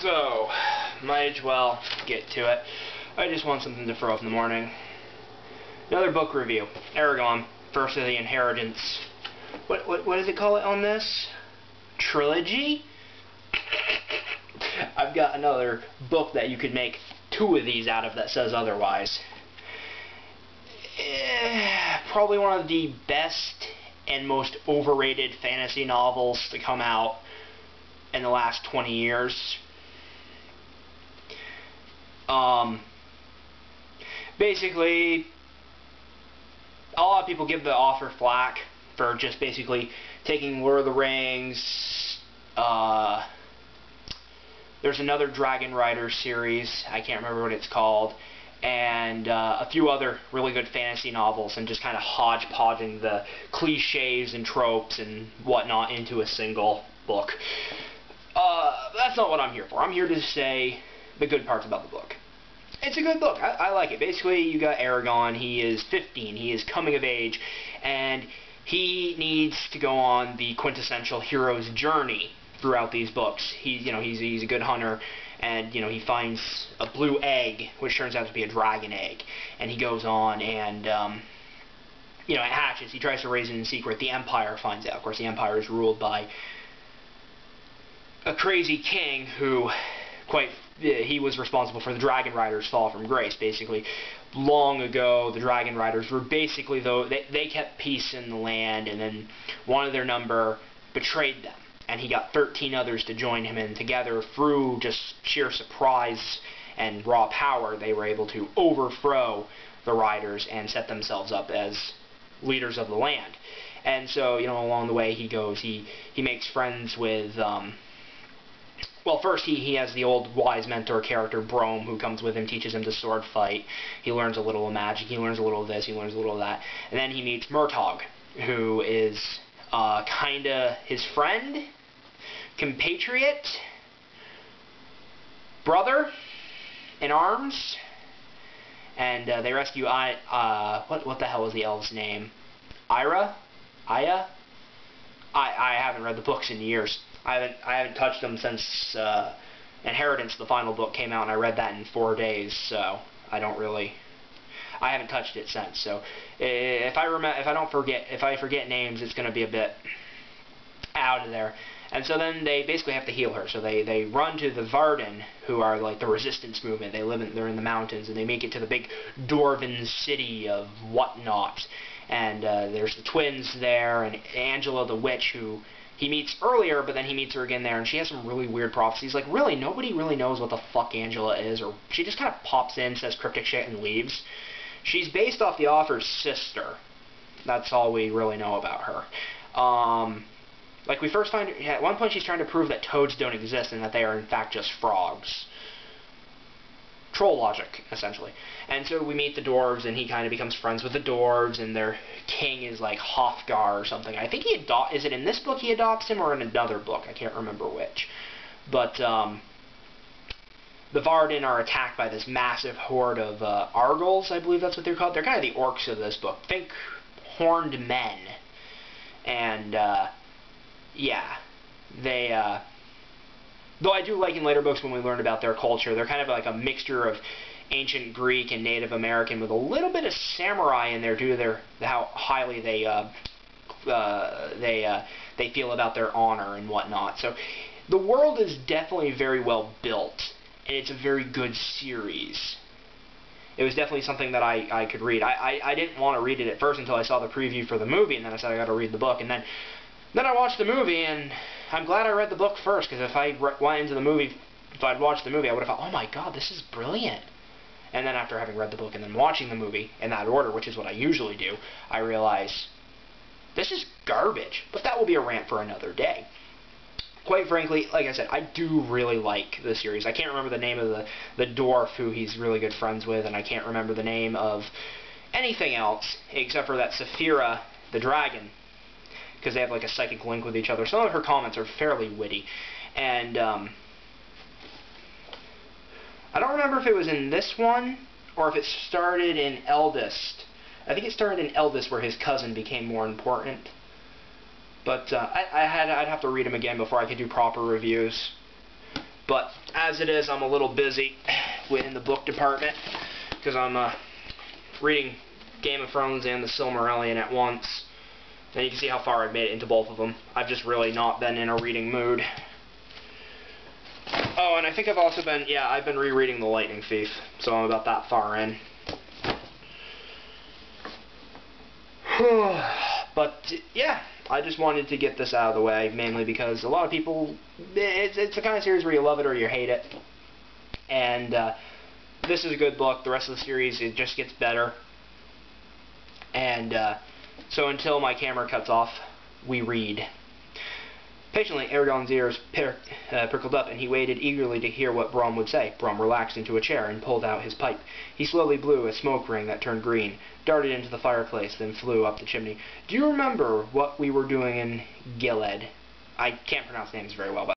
So, might as well get to it. I just want something to throw up in the morning. Another book review. Eragon, First of the Inheritance. What does it call it on this? Trilogy? I've got another book that you could make two of these out of that says otherwise. Probably one of the best and most overrated fantasy novels to come out in the last 20 years. Basically, a lot of people give the author flack for just basically taking Lord of the Rings. There's another Dragon Rider series, I can't remember what it's called, and a few other really good fantasy novels, and just kind of hodgepodging the cliches and tropes and whatnot into a single book. That's not what I'm here for. I'm here to say the good parts about the book. It's a good book. I like it. Basically, you got Eragon. He is 15. He is coming of age, and he needs to go on the quintessential hero's journey throughout these books. He's a good hunter, and he finds a blue egg, which turns out to be a dragon egg, and he goes on and it hatches. He tries to raise it in secret. The Empire finds out. Of course, the Empire is ruled by a crazy king who he was responsible for the Dragon Riders' fall from grace. Basically, long ago, the Dragon Riders were basically, they kept peace in the land, and then one of their number betrayed them, and he got 13 others to join him, and together, through just sheer surprise and raw power, they were able to overthrow the Riders and set themselves up as leaders of the land. And so, along the way, he makes friends with well, first he has the old wise mentor character, Brome, who comes with him, teaches him to sword fight. He learns a little of magic, he learns a little of this, he learns a little of that. And then he meets Murtagh, who is kinda his friend, compatriot, brother in arms. And they rescue what the hell was the elf's name? Aya? I haven't read the books in years. I haven't touched them since Inheritance, the final book, came out, and I read that in 4 days. So I haven't touched it since. So if I forget names, it's going to be a bit out of there. And so then they basically have to heal her. So they run to the Varden, who are like the resistance movement. They're in the mountains, and they make it to the big dwarven city of whatnot. And there's the twins there, and Angela the witch, who he meets earlier, but then he meets her again there, and she has some really weird prophecies. Like, really, nobody really knows what the fuck Angela is, or she just kind of pops in, says cryptic shit, and leaves. She's based off the author's sister. That's all we really know about her. Like, we first find, at one point she's trying to prove that toads don't exist, and that they are, in fact, just frogs. Troll logic, essentially. And so we meet the dwarves, and he kind of becomes friends with the dwarves, and their king is like Hrothgar or something. I think is it in this book he adopts him, or in another book? I can't remember which. But the Varden are attacked by this massive horde of Argals, I believe that's what they're called. They're kind of the orcs of this book. Think horned men. And yeah, they though I do like in later books when we learn about their culture, they're kind of like a mixture of ancient Greek and Native American with a little bit of samurai in there due to how highly they feel about their honor and whatnot. So the world is definitely very well built, and it's a very good series. It was definitely something that I could read. I didn't want to read it at first until I saw the preview for the movie, and then I said I got to read the book, and then I watched the movie, and I'm glad I read the book first, because if I went into the movie, if I'd watched the movie, I would have thought, oh my god, this is brilliant. And then after having read the book and then watching the movie in that order, which is what I usually do, I realize this is garbage. But that will be a rant for another day. Quite frankly, like I said, I do really like the series. I can't remember the name of the dwarf who he's really good friends with, and I can't remember the name of anything else except for that Saphira, the dragon, because they have like a psychic link with each other. Some of her comments are fairly witty, and I don't remember if it was in this one or if it started in Eldest. I think it started in Eldest, where his cousin became more important. But I'd have to read them again before I could do proper reviews. But as it is, I'm a little busy in the book department because I'm reading Game of Thrones and the Silmarillion at once. And you can see how far I've made it into both of them. I've just really not been in a reading mood. Oh, and I think I've also been, yeah, I've been rereading The Lightning Thief, so I'm about that far in. But, yeah, I just wanted to get this out of the way, mainly because a lot of people, it's the kind of series where you love it or you hate it. And this is a good book. The rest of the series, it just gets better. And so until my camera cuts off, we read. Patiently, Eragon's ears prickled up, and he waited eagerly to hear what Brom would say. Brom relaxed into a chair and pulled out his pipe. He slowly blew a smoke ring that turned green, darted into the fireplace, then flew up the chimney. Do you remember what we were doing in Gilead? I can't pronounce names very well, but